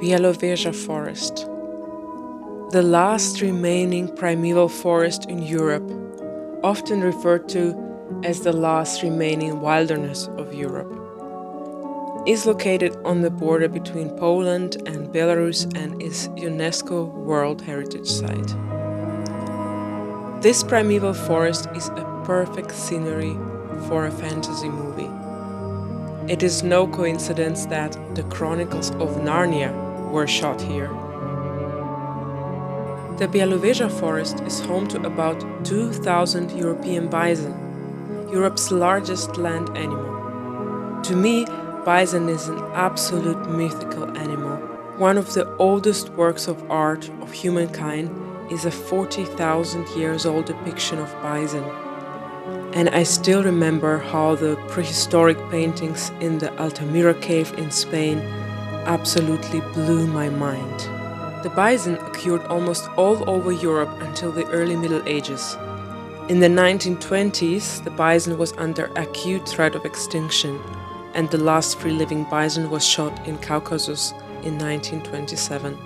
Białowieża forest. The last remaining primeval forest in Europe, often referred to as the last remaining wilderness of Europe, is located on the border between Poland and Belarus and is UNESCO World Heritage Site. This primeval forest is a perfect scenery for a fantasy movie. It is no coincidence that the Chronicles of Narnia were shot here. The Białowieża forest is home to about 2,000 European bison, Europe's largest land animal. To me, bison is an absolute mythical animal. One of the oldest works of art of humankind is a 40,000 years old depiction of bison. And I still remember how the prehistoric paintings in the Altamira cave in Spain absolutely blew my mind. The bison occurred almost all over Europe until the early Middle Ages. In the 1920s, the bison was under acute threat of extinction, and the last free living bison was shot in Caucasus in 1927.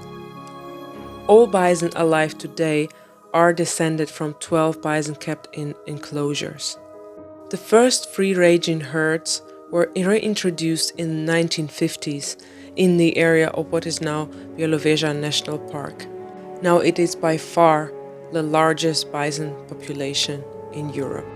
All bison alive today are descended from 12 bison kept in enclosures. The first free-ranging herds were reintroduced in the 1950s in the area of what is now Białowieża National Park. Now it is by far the largest bison population in Europe.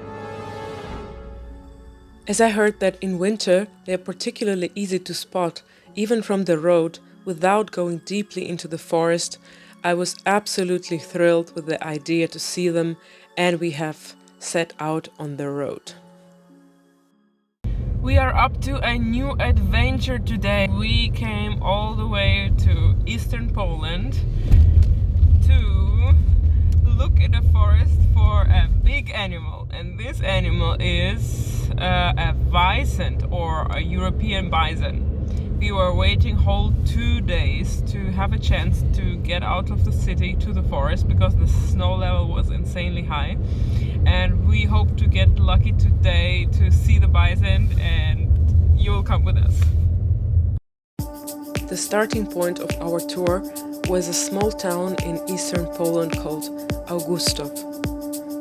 As I heard that in winter they are particularly easy to spot, even from the road, without going deeply into the forest, I was absolutely thrilled with the idea to see them, and we have set out on the road. We are up to a new adventure today. We came all the way to eastern Poland to look in the forest for a big animal, and this animal is a bison, or a European bison. We were waiting whole 2 days to have a chance to get out of the city to the forest because the snow level was insanely high, and we hope to get lucky today to see the bison, and you'll come with us. The starting point of our tour was a small town in eastern Poland called Augustów.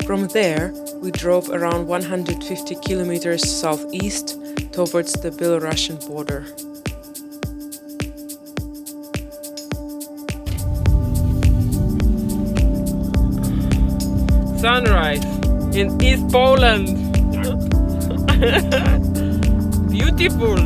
From there, we drove around 150 kilometers southeast towards the Belarusian border. Sunrise in East Poland. Beautiful.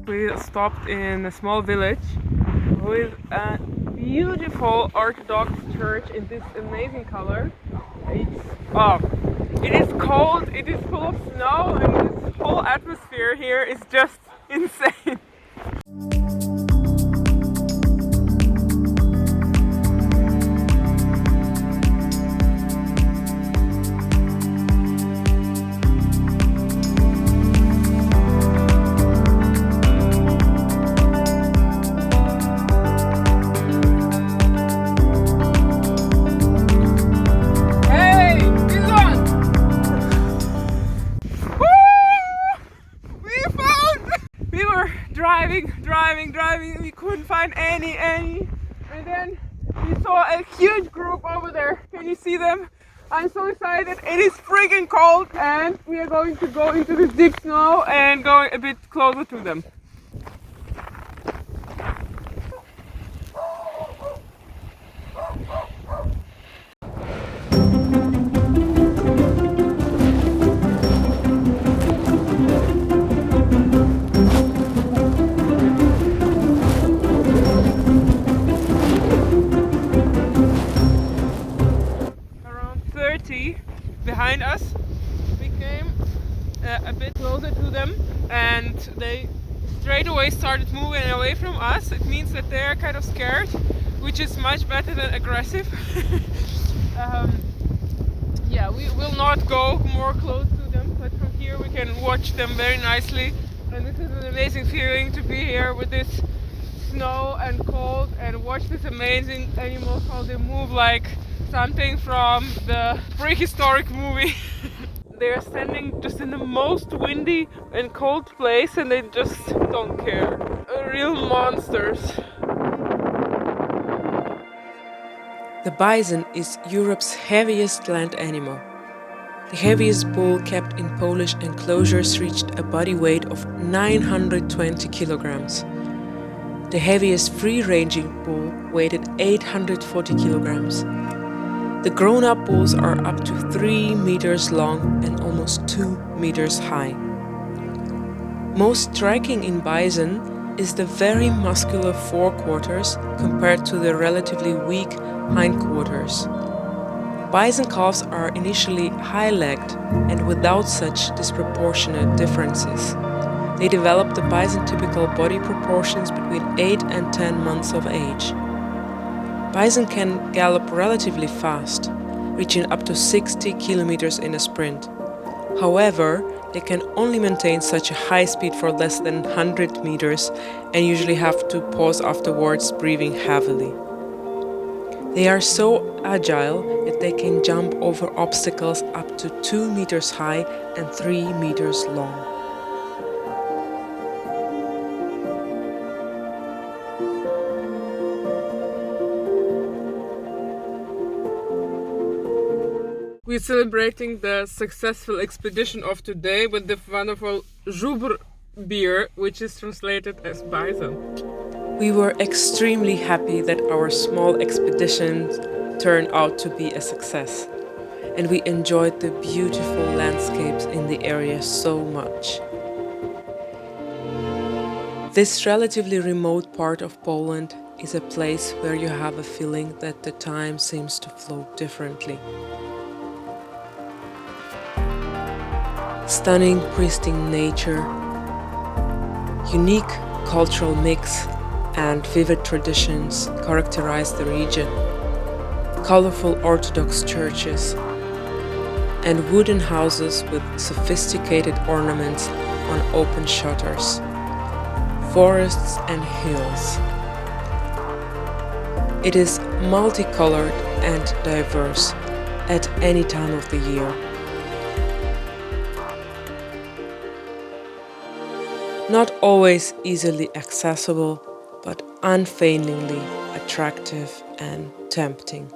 We stopped in a small village with a beautiful Orthodox church in this amazing color. It is cold, it is full of snow, and this whole atmosphere here is just insane. Driving, we couldn't find any, and then we saw a huge group over there. Can you see them? I'm so excited. It is freaking cold, and we are going to go into this deep snow and go a bit closer to them. Behind us, we came a bit closer to them, and they straight away started moving away from us. It means that they're kind of scared, which is much better than aggressive. Yeah, we will not go more close to them, but from here we can watch them very nicely, and this is an amazing feeling to be here with this snow and cold and watch these amazing animals how they move like something from the prehistoric movie. They're standing just in the most windy and cold place and they just don't care. Real monsters. The bison is Europe's heaviest land animal. The heaviest bull kept in Polish enclosures reached a body weight of 920 kilograms. The heaviest free-ranging bull weighed 840 kilograms. The grown-up bulls are up to 3 meters long and almost 2 meters high. Most striking in bison is the very muscular forequarters compared to the relatively weak hindquarters. Bison calves are initially high-legged and without such disproportionate differences. They develop the bison-typical body proportions between 8 and 10 months of age. Bison can gallop relatively fast, reaching up to 60 kilometers in a sprint. However, they can only maintain such a high speed for less than 100 meters and usually have to pause afterwards, breathing heavily. They are so agile that they can jump over obstacles up to 2 meters high and 3 meters long. We're celebrating the successful expedition of today with the wonderful Żubr beer, which is translated as bison. We were extremely happy that our small expedition turned out to be a success, and we enjoyed the beautiful landscapes in the area so much. This relatively remote part of Poland is a place where you have a feeling that the time seems to flow differently. Stunning, pristine nature, unique cultural mix, and vivid traditions characterize the region. Colorful Orthodox churches and wooden houses with sophisticated ornaments on open shutters, forests and hills. It is multicolored and diverse at any time of the year. Not always easily accessible, but unfailingly attractive and tempting.